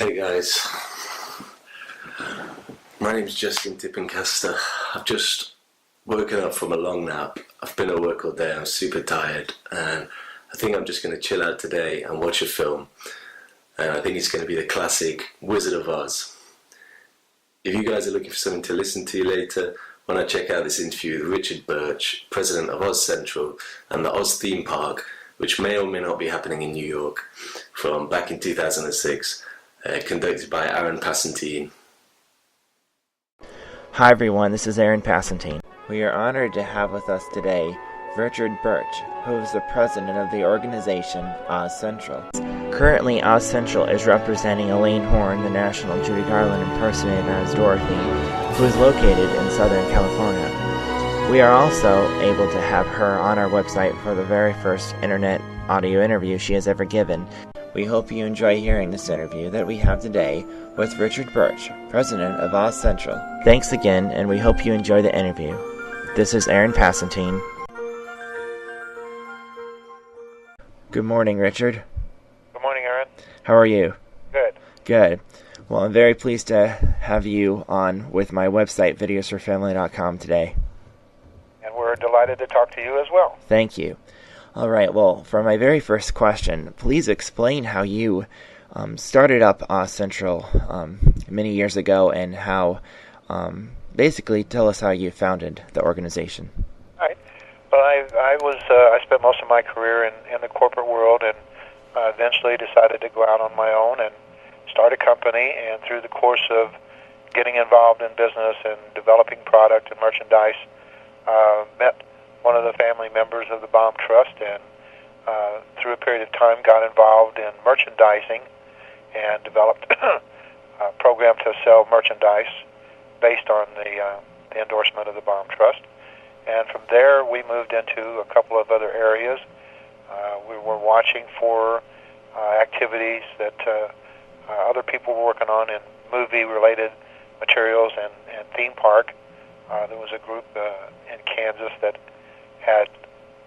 Hey guys, my name's Justin Tippencaster. I've just woken up from a long nap. I've been at work all day, I'm super tired, and I think I'm just going to chill out today and watch a film. And I think it's going to be the classic Wizard of Oz. If you guys are looking for something to listen to later, when I check out this interview with Richard Burch, president of Oz Central and the Oz theme park, which may or may not be happening in New York, from back in 2006. Conducted by Aaron Pacentine. Hi everyone, this is Aaron Pacentine. We are honored to have with us today Richard Burch, who is the president of the organization Oz Central. Currently, Oz Central is representing Elaine Horne, the national Judy Garland impersonator as Dorothy, who is located in Southern California. We are also able to have her on our website for the very first internet audio interview she has ever given. We hope you enjoy hearing this interview that we have today with Richard Burch, president of Oz Central. Thanks again, and we hope you enjoy the interview. This is Aaron Pacentine. Good morning, Richard. Good morning, Aaron. How are you? Good. Good. Well, I'm very pleased to have you on with my website, videosforfamily.com today. And we're delighted to talk to you as well. Thank you. All right, well, for my very first question, please explain how you started up Oz Central many years ago and how, basically, tell us how you founded the organization. All right. Well, I spent most of my career in the corporate world and eventually decided to go out on my own and start a company. And through the course of getting involved in business and developing product and merchandise, met one of the family members of the Baum Trust, and through a period of time got involved in merchandising and developed a program to sell merchandise based on the endorsement of the Baum Trust. And from there, we moved into a couple of other areas. We were watching for activities that other people were working on in movie-related materials and theme park. There was a group in Kansas that had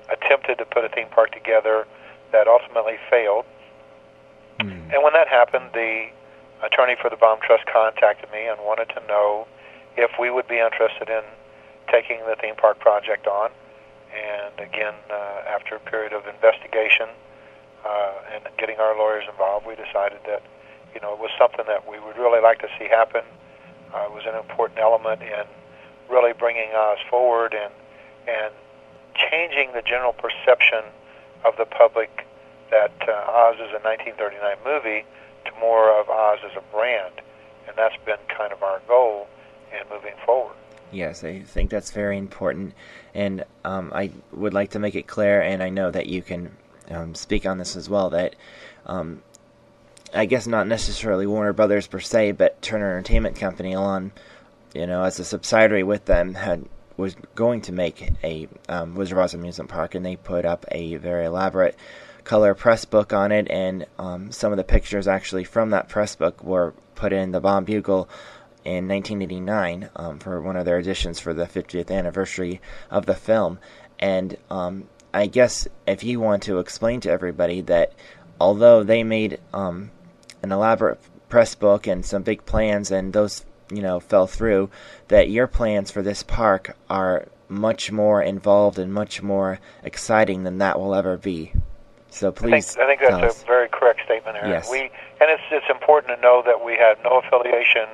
attempted to put a theme park together that ultimately failed. And when that happened, the attorney for the Baum Trust contacted me and wanted to know if we would be interested in taking the theme park project on. And again, after a period of investigation and getting our lawyers involved, we decided that it was something that we would really like to see happen. It was an important element in really bringing Oz forward and changing the general perception of the public that Oz is a 1939 movie to more of Oz as a brand. And that's been kind of our goal in moving forward. Yes, I think that's very important. And I would like to make it clear, and I know that you can speak on this as well, that I guess not necessarily Warner Brothers per se, but Turner Entertainment Company along, as a subsidiary with them, was going to make a Wizard of Oz amusement park, and they put up a very elaborate color press book on it, and some of the pictures actually from that press book were put in the Baum Bugle in 1989 for one of their editions for the 50th anniversary of the film. And I guess if you want to explain to everybody that although they made an elaborate press book and some big plans, and those fell through, that your plans for this park are much more involved and much more exciting than that will ever be. So please, I think that's a very correct statement, Aaron. Yes. And it's important to know that we had no affiliation,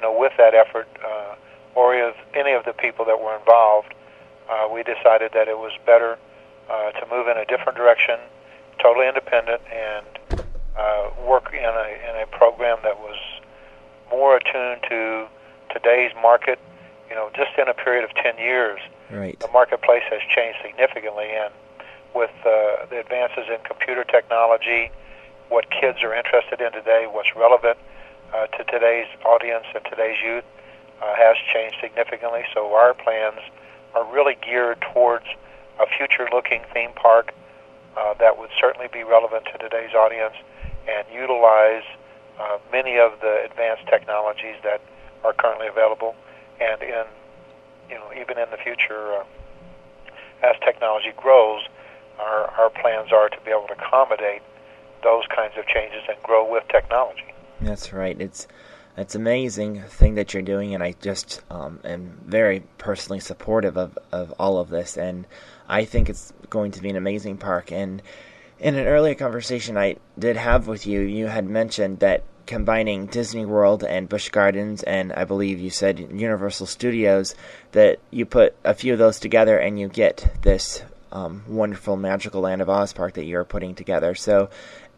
with that effort or any of the people that were involved. We decided that it was better to move in a different direction, totally independent, and work in a program that was more attuned to today's market. Just in a period of 10 years, right, the marketplace has changed significantly, and with the advances in computer technology, what kids are interested in today, what's relevant to today's audience and today's youth has changed significantly. So our plans are really geared towards a future-looking theme park that would certainly be relevant to today's audience and utilize many of the advanced technologies that are currently available, and even in the future, as technology grows, our plans are to be able to accommodate those kinds of changes and grow with technology. That's right. It's amazing thing that you're doing, and I just am very personally supportive of all of this, and I think it's going to be an amazing park. And in an earlier conversation I did have with you, you had mentioned that combining Disney World and Busch Gardens, and I believe you said Universal Studios, that you put a few of those together and you get this wonderful magical Land of Oz park that you're putting together. So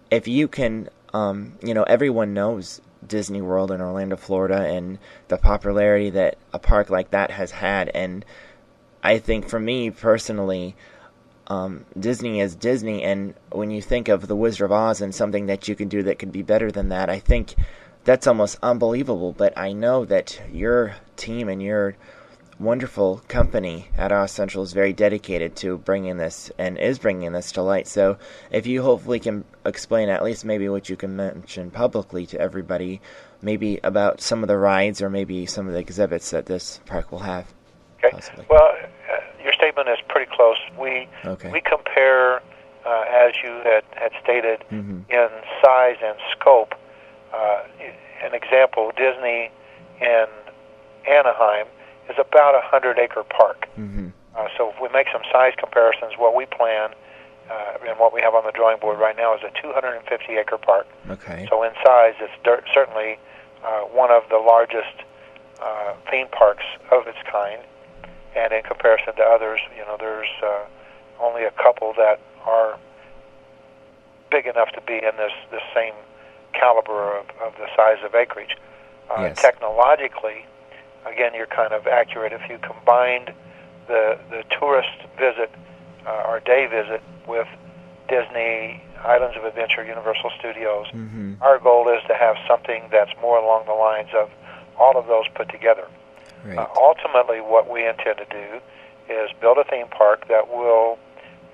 if you can, everyone knows Disney World in Orlando, Florida, and the popularity that a park like that has had. And I think for me personally, Disney is Disney, and when you think of The Wizard of Oz and something that you can do that could be better than that, I think that's almost unbelievable. But I know that your team and your wonderful company at Oz Central is very dedicated to bringing this, and is bringing this to light. So if you hopefully can explain at least maybe what you can mention publicly to everybody, maybe about some of the rides or maybe some of the exhibits that this park will have. Okay. Possibly. Well, your statement is pretty close. We compare, as you had stated, in size and scope. An example, Disney in Anaheim is about a 100-acre park. So if we make some size comparisons, what we plan and what we have on the drawing board right now is a 250-acre park. Okay. So in size, it's certainly one of the largest theme parks of its kind. And in comparison to others, there's only a couple that are big enough to be in this same caliber of the size of acreage. Yes. Technologically, again, you're kind of accurate. If you combined the tourist visit or day visit with Disney, Islands of Adventure, Universal Studios, our goal is to have something that's more along the lines of all of those put together. Right. Ultimately, what we intend to do is build a theme park that will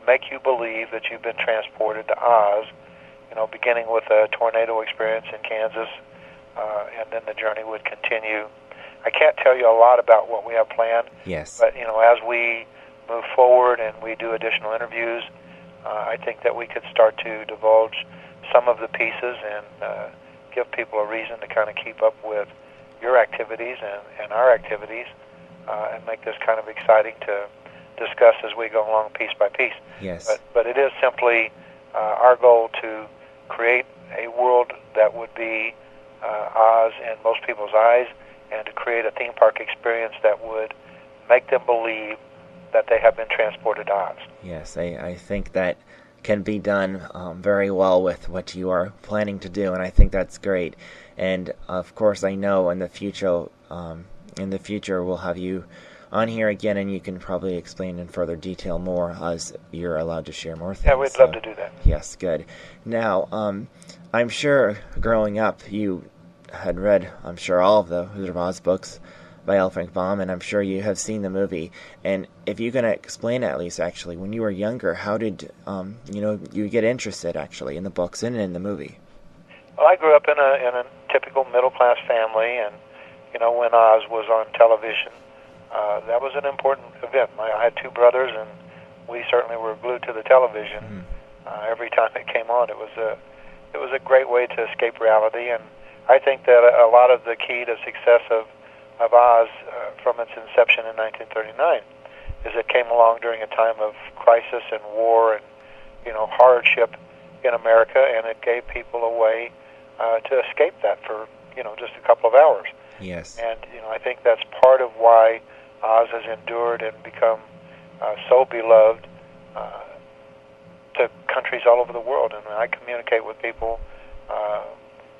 make you believe that you've been transported to Oz, beginning with a tornado experience in Kansas, and then the journey would continue. I can't tell you a lot about what we have planned. Yes. But, as we move forward and we do additional interviews, I think that we could start to divulge some of the pieces and give people a reason to kind of keep up with your activities and our activities, and make this kind of exciting to discuss as we go along piece by piece. Yes. But it is simply our goal to create a world that would be Oz in most people's eyes, and to create a theme park experience that would make them believe that they have been transported to Oz. Yes, I think that can be done very well with what you are planning to do, and I think that's great. And of course, I know in the future we'll have you on here again, and you can probably explain in further detail more as you're allowed to share more things. Yeah, we'd love to do that. Yes, good. Now, I'm sure growing up you had read, I'm sure, all of the Wizard of Oz books by L. Frank Baum, and I'm sure you have seen the movie. And if you can explain at least, actually, when you were younger, how did you get interested actually in the books and in the movie? Well, I grew up in a typical middle-class family, and when Oz was on television, that was an important event. I had two brothers, and we certainly were glued to the television every time it came on. It was a great way to escape reality, and I think that a lot of the key to success of Oz from its inception in 1939 is it came along during a time of crisis and war and hardship in America, and it gave people a way to escape that for just a couple of hours. Yes. And I think that's part of why Oz has endured and become so beloved to countries all over the world. And I communicate with people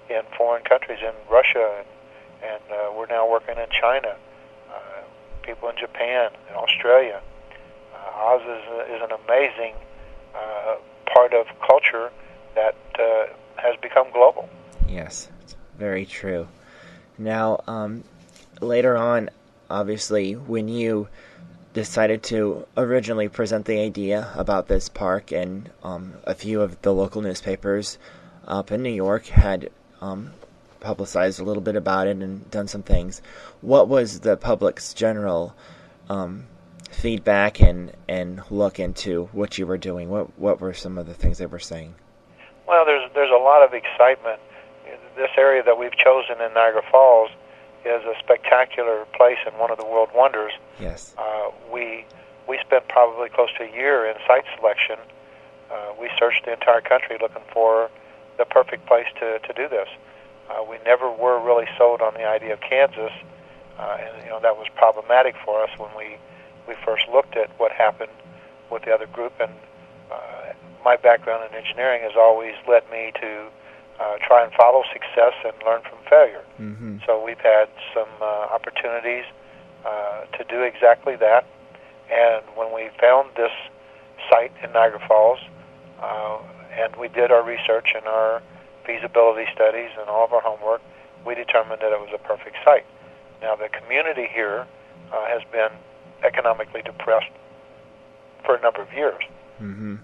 in foreign countries, in Russia, and we're now working in China, people in Japan, in Australia. Oz is an amazing part of culture that has become global. Yes, it's very true. Now, later on, obviously, when you decided to originally present the idea about this park, and a few of the local newspapers up in New York had publicized a little bit about it and done some things, what was the public's general feedback and look into what you were doing? What were some of the things they were saying? Well, there's a lot of excitement. this area that we've chosen in Niagara Falls is a spectacular place and one of the world wonders. Yes. We spent probably close to a year in site selection. We searched the entire country looking for the perfect place to do this. We never were really sold on the idea of Kansas, and that was problematic for us when we first looked at what happened with the other group. And my background in engineering has always led me to try and follow success and learn from failure. Mm-hmm. So we've had some opportunities to do exactly that. And when we found this site in Niagara Falls, and we did our research and our feasibility studies and all of our homework, we determined that it was a perfect site. Now, the community here has been economically depressed for a number of years. Mm-hmm.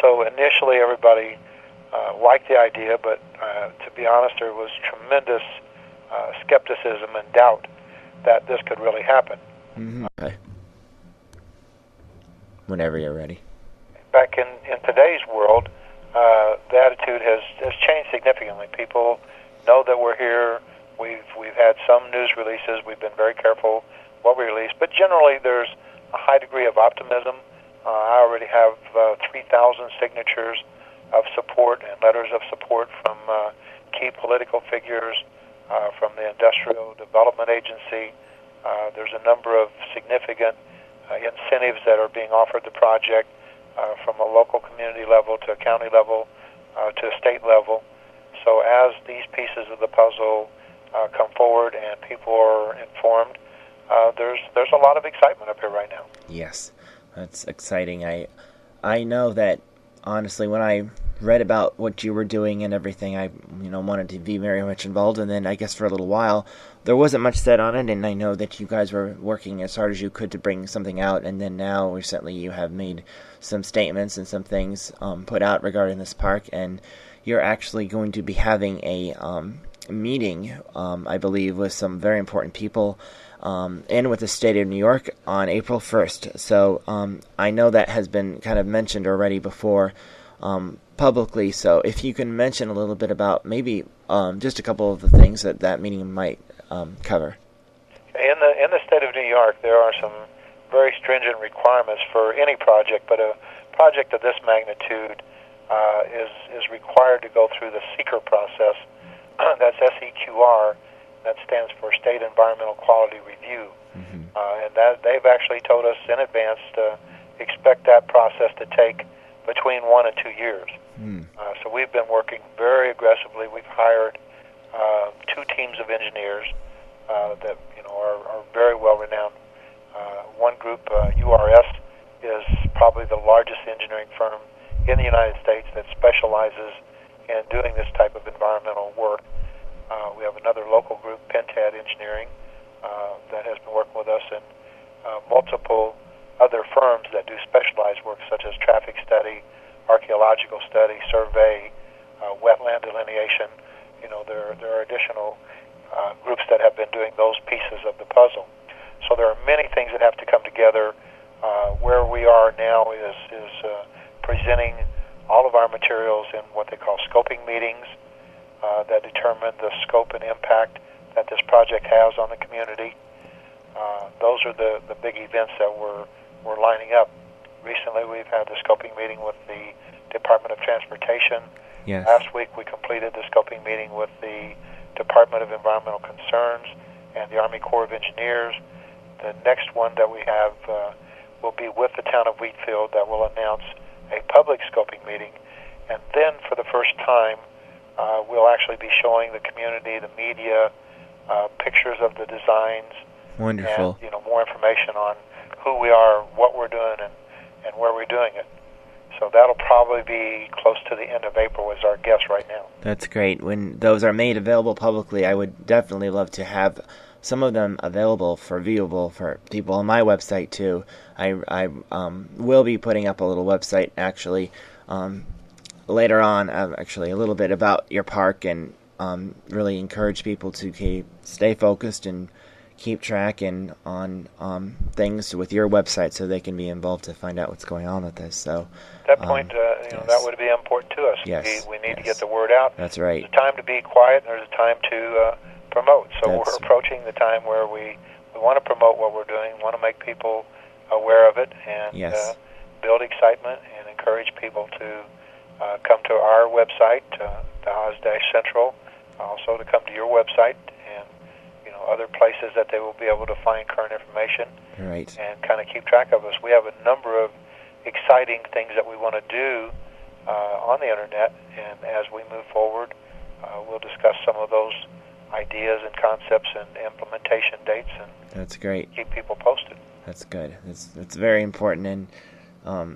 So initially everybody liked the idea, but to be honest, there was tremendous skepticism and doubt that this could really happen. Mm-hmm. Okay. Whenever you're ready. Back in today's world, the attitude has changed significantly. People know that we're here. We've had some news releases. We've been very careful what we release, but generally there's a high degree of optimism. I already have 3,000 signatures of support and letters of support from key political figures, from the Industrial Development Agency. There's a number of significant incentives that are being offered the project, from a local community level to a county level to a state level. So as these pieces of the puzzle come forward and people are informed, there's a lot of excitement up here right now. Yes, that's exciting. I know that, honestly, when I read about what you were doing and everything, I wanted to be very much involved, and then I guess for a little while there wasn't much said on it, and I know that you guys were working as hard as you could to bring something out, and then now recently you have made some statements and some things put out regarding this park, and you're actually going to be having a meeting, I believe, with some very important people and with the state of New York on April 1st. So I know that has been kind of mentioned already before publicly, so if you can mention a little bit about maybe just a couple of the things that meeting might cover. In the state of New York, there are some very stringent requirements for any project, but a project of this magnitude is required to go through the seeker process. That's SEQR. That stands for State Environmental Quality Review. Mm-hmm. And that they've actually told us in advance to expect that process to take between 1 and 2 years. Mm. So we've been working very aggressively. We've hired 2 teams of engineers that are very well renowned. One group, URS, is probably the largest engineering firm in the United States that specializes in doing this type of environmental work. We have another local group, Pentad Engineering, that has been working with us, and multiple other firms that do specialized work such as traffic study, archaeological study, survey, wetland delineation. There are additional groups that have been doing those pieces of the puzzle. So there are many things that have to come together. Where we are now is presenting all of our materials in what they call scoping meetings that determine the scope and impact that this project has on the community. Those are the big events that we're lining up. Recently, we've had the scoping meeting with the Department of Transportation. Yes. Last week, we completed the scoping meeting with the Department of Environmental Concerns and the Army Corps of Engineers. The next one that we have will be with the town of Wheatfield that will announce a public scoping meeting. And then, for the first time, we'll actually be showing the community, the media, pictures of the designs. Wonderful. And more information on who we are, what we're doing, and where we're doing it. So that'll probably be close to the end of April is our guess right now. That's great. When those are made available publicly, I would definitely love to have some of them available for viewable for people on my website too. I will be putting up a little website actually later on, actually a little bit about your park, and really encourage people to stay focused and keep track and on things with your website so they can be involved to find out what's going on with this. So at that point, yes. That would be important to us. Yes. We need to get the word out. That's right. There's a time to be quiet, and there's a time to promote. So we're approaching the time where we want to promote what we're doing, want to make people aware of it, and build excitement and encourage people to come to our website, the Oz-Central, also to come to your website, and other places that they will be able to find current information, right, and kind of keep track of us. We have a number of exciting things that we want to do on the internet, and as we move forward, we'll discuss some of those ideas and concepts and implementation dates, and that's great. Keep people posted. That's good. It's very important, and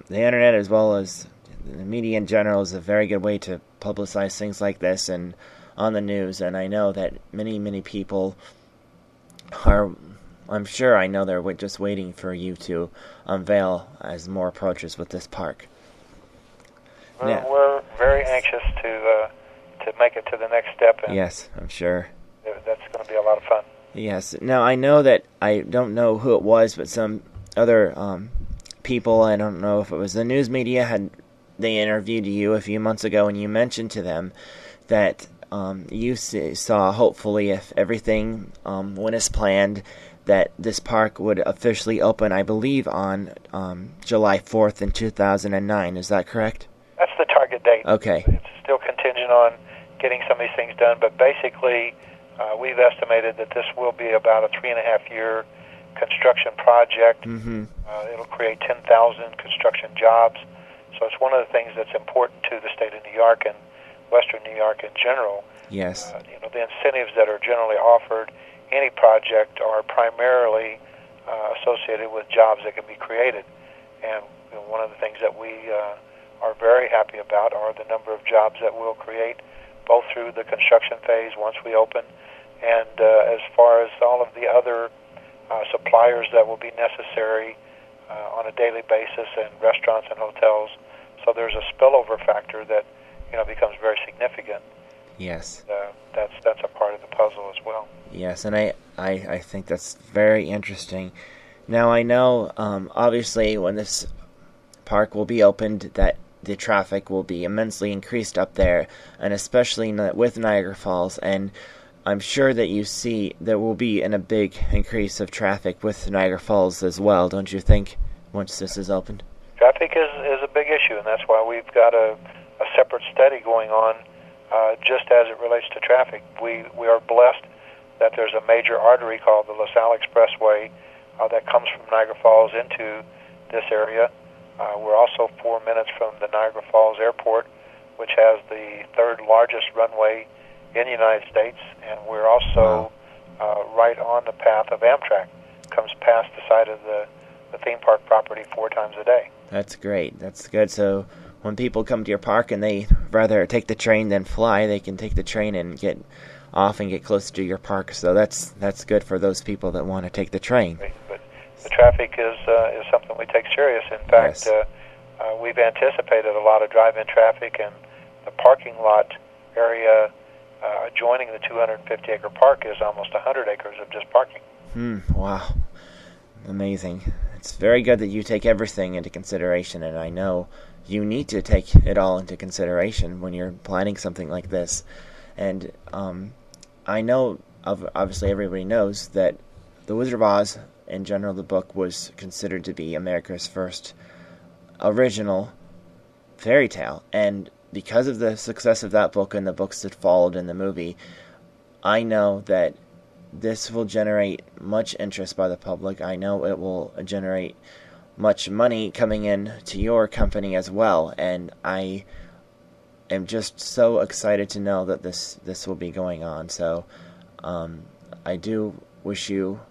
the internet as well as the media in general is a very good way to publicize things like this and on the news. And I know that many people are, I'm sure I know they're just waiting for you to unveil as more approaches with this park. We're very anxious to make it to the next step. And yes, I'm sure. That's going to be a lot of fun. Yes. Now, I know that, I don't know who it was, but some other people, I don't know if it was the news media, they interviewed you a few months ago, and you mentioned to them that you saw, hopefully, if everything went as planned, that this park would officially open, I believe, on July 4th in 2009. Is that correct? That's the target date. Okay. It's still contingent on getting some of these things done, but basically we've estimated that this will be about a 3.5-year construction project. Mm-hmm. It'll create 10,000 construction jobs. So it's one of the things that's important to the state of New York and Western New York in general. Yes. The incentives that are generally offered any project are primarily associated with jobs that can be created. And one of the things that we are very happy about are the number of jobs that we'll create, both through the construction phase once we open, and as far as all of the other suppliers that will be necessary on a daily basis in restaurants and hotels. So there's a spillover factor that becomes very significant. Yes. That's a part of the puzzle as well. Yes, and I think that's very interesting. Now, I know, obviously, when this park will be opened, that the traffic will be immensely increased up there, and especially with Niagara Falls, and I'm sure that you see there will be a big increase of traffic with Niagara Falls as well, don't you think, once this is opened? Traffic is a big issue, and that's why we've got a separate study going on just as it relates to traffic. We are blessed that there's a major artery called the LaSalle Expressway that comes from Niagara Falls into this area. We're also 4 minutes from the Niagara Falls Airport, which has the third largest runway in the United States, and we're also right on the path of Amtrak. Comes past the side of the theme park property 4 times a day. That's great. That's good. So when people come to your park and they rather take the train than fly, they can take the train and get off and get closer to your park. So that's good for those people that want to take the train. But the traffic is something we take serious. In fact, we've anticipated a lot of drive-in traffic, and the parking lot area adjoining the 250-acre park is almost 100 acres of just parking. Wow. Amazing. It's very good that you take everything into consideration, and I know you need to take it all into consideration when you're planning something like this. And I know, obviously everybody knows, that The Wizard of Oz, in general, the book was considered to be America's first original fairy tale. And because of the success of that book and the books that followed in the movie, I know that this will generate much interest by the public. I know it will generate much money coming in to your company as well, and I am just so excited to know that this will be going on. So I do wish you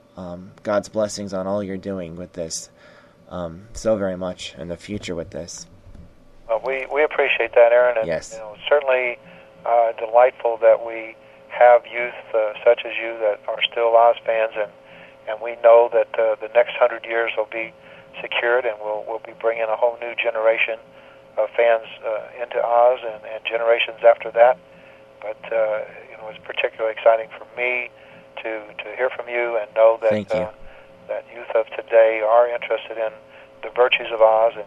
God's blessings on all you're doing with this so very much in the future with this. Well, we appreciate that, Aaron, and yes. It's certainly delightful that we have youth such as you that are still Oz fans, and we know that the next 100 years will be secured, and we'll be bringing a whole new generation of fans into Oz and generations after that. But it's particularly exciting for me to hear from you and know that Thank you. that youth of today are interested in the virtues of Oz, and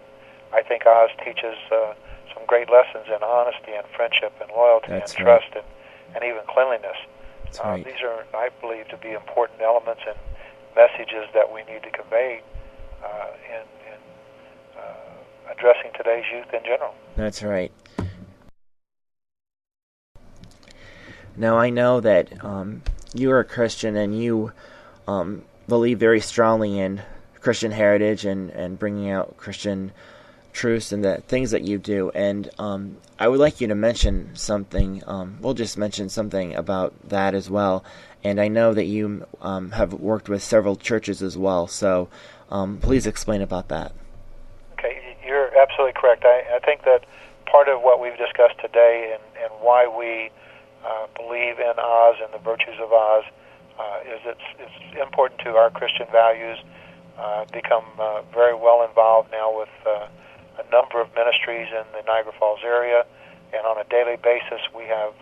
I think Oz teaches some great lessons in honesty and friendship and loyalty and trust and even cleanliness. That's right. These are, I believe, to be important elements and messages that we need to convey in addressing today's youth in general. That's right. Now, I know that you are a Christian and you believe very strongly in Christian heritage and bringing out Christian truths and the things that you do. And I would like you to mention something. We'll just mention something about that as well. And I know that you have worked with several churches as well. So please explain about that. Okay, you're absolutely correct. I think that part of what we've discussed today and why we believe in Oz and the virtues of Oz is it's important to our Christian values. Become very well involved now with a number of ministries in the Niagara Falls area, and on a daily basis we have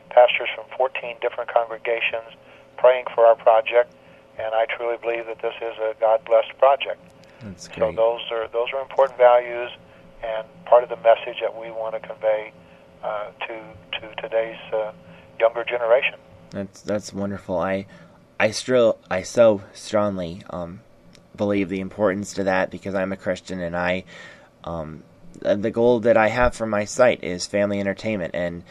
pastors from 14 different congregations praying for our project, and I truly believe that this is a God-blessed project. That's great. So those are important values and part of the message that we want to convey to today's younger generation. That's wonderful. I so strongly believe the importance to that because I'm a Christian, and the goal that I have for my site is family entertainment, and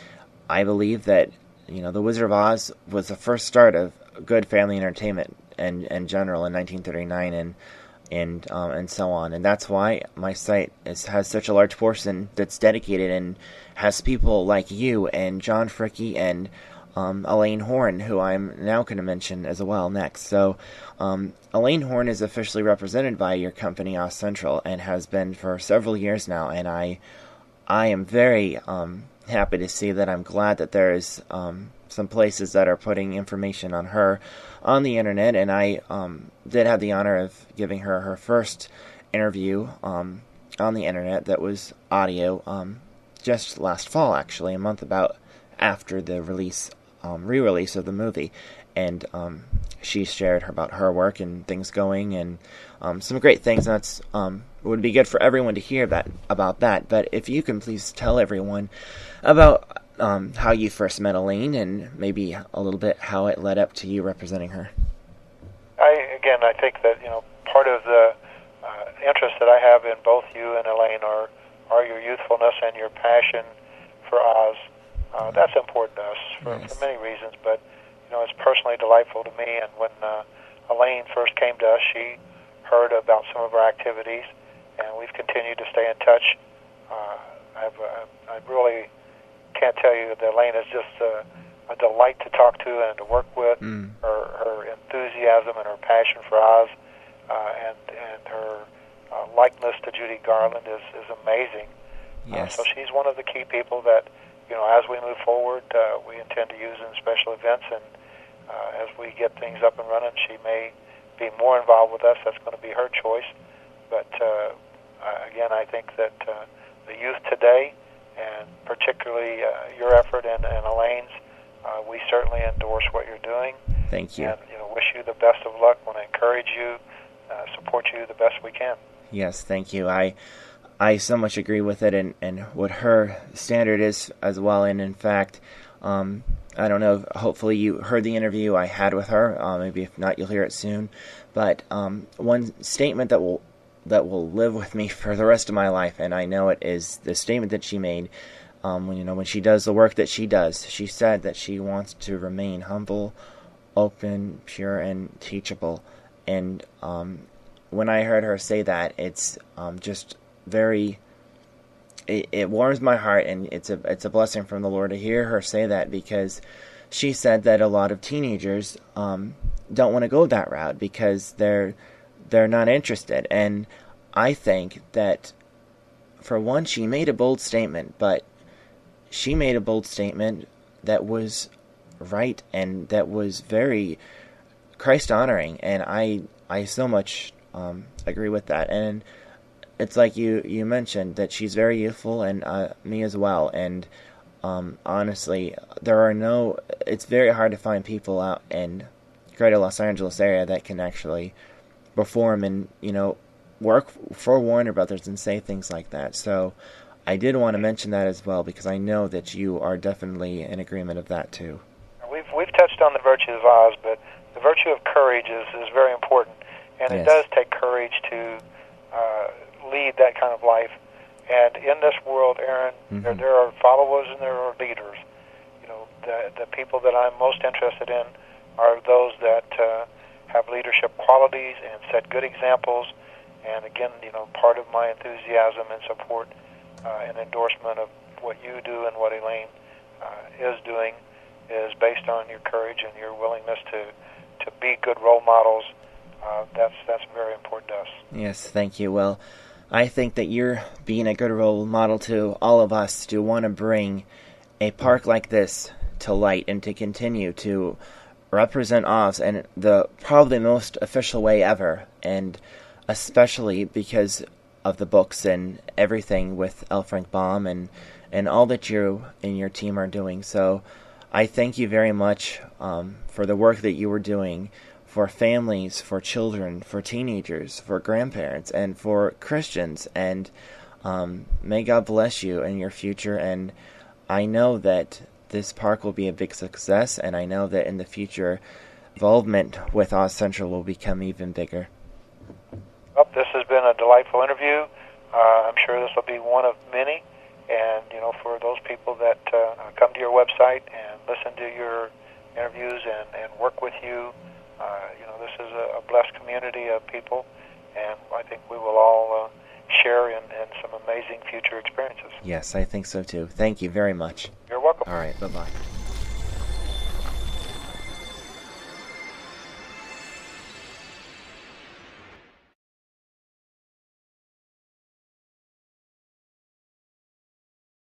I believe that the Wizard of Oz was the first start of good family entertainment in general in 1939 and so on, and that's why my site has such a large portion that's dedicated and has people like you and John Fricke and Elaine Horn, who I'm now going to mention as well next. So Elaine Horn is officially represented by your company, Oz Central, and has been for several years now, and I am very happy to see that. I'm glad that there is some places that are putting information on her on the internet, and I did have the honor of giving her first interview on the internet that was audio just last fall, actually, a month about after the re-release of the movie, and she shared about her work and things going and some great things. That's would be good for everyone to hear about that. But if you can please tell everyone about how you first met Elaine and maybe a little bit how it led up to you representing her. I think that part of the interest that I have in both you and Elaine are your youthfulness and your passion for Oz. That's important to us for many reasons, but it's personally delightful to me. And when Elaine first came to us, she heard about some of our activities, and we've continued to stay in touch. I really can't tell you that Elaine is just a delight to talk to and to work with. Her enthusiasm and her passion for Oz and her likeness to Judy Garland is amazing. Yes. So she's one of the key people that, as we move forward, we intend to use in special events, and as we get things up and running, she may be more involved with us. That's going to be her choice. But again, I think that the youth today, and particularly your effort and Elaine's, we certainly endorse what you're doing. Thank you. And wish you the best of luck. Want to encourage you, support you the best we can. Yes, thank you. I so much agree with it and what her standard is as well. And in fact, I don't know, hopefully you heard the interview I had with her. Maybe if not, you'll hear it soon. But one statement that will live with me for the rest of my life, and I know it is the statement that she made when she does the work that she does. She said that she wants to remain humble, open, pure, and teachable. And when I heard her say that, it's just very, it warms my heart, and it's a blessing from the Lord to hear her say that, because she said that a lot of teenagers don't want to go that route because they're not interested. And I think that, for one, she made a bold statement, but she made a bold statement that was right and that was very Christ-honoring, and I so much agree with that. And it's like you mentioned that she's very youthful, and me as well, and honestly, it's very hard to find people out in greater Los Angeles area that can actually perform and, work for Warner Brothers and say things like that. So I did want to mention that as well, because I know that you are definitely in agreement of that too. We've touched on the virtue of Oz, but the virtue of courage is very important, and Yes. It does take courage to lead that kind of life. And in this world, Aaron, there are followers and there are leaders. The people that I'm most interested in are those that have leadership qualities and set good examples. And again, part of my enthusiasm and support and endorsement of what you do and what Elaine is doing is based on your courage and your willingness to be good role models. That's very important to us. Yes, thank you. Well, I think that you're being a good role model to all of us to want to bring a park like this to light and to continue to represent Oz in the probably most official way ever, and especially because of the books and everything with L. Frank Baum and all that you and your team are doing. So I thank you very much for the work that you were doing for families, for children, for teenagers, for grandparents, and for Christians. And may God bless you in your future. And I know that this park will be a big success, and I know that in the future, involvement with Oz Central will become even bigger. Well, this has been a delightful interview. I'm sure this will be one of many. And, for those people that come to your website and listen to your interviews and work with you, this is a blessed community of people, and I think we will all share in some amazing future experiences. Yes, I think so too. Thank you very much. You're welcome. All right, bye-bye.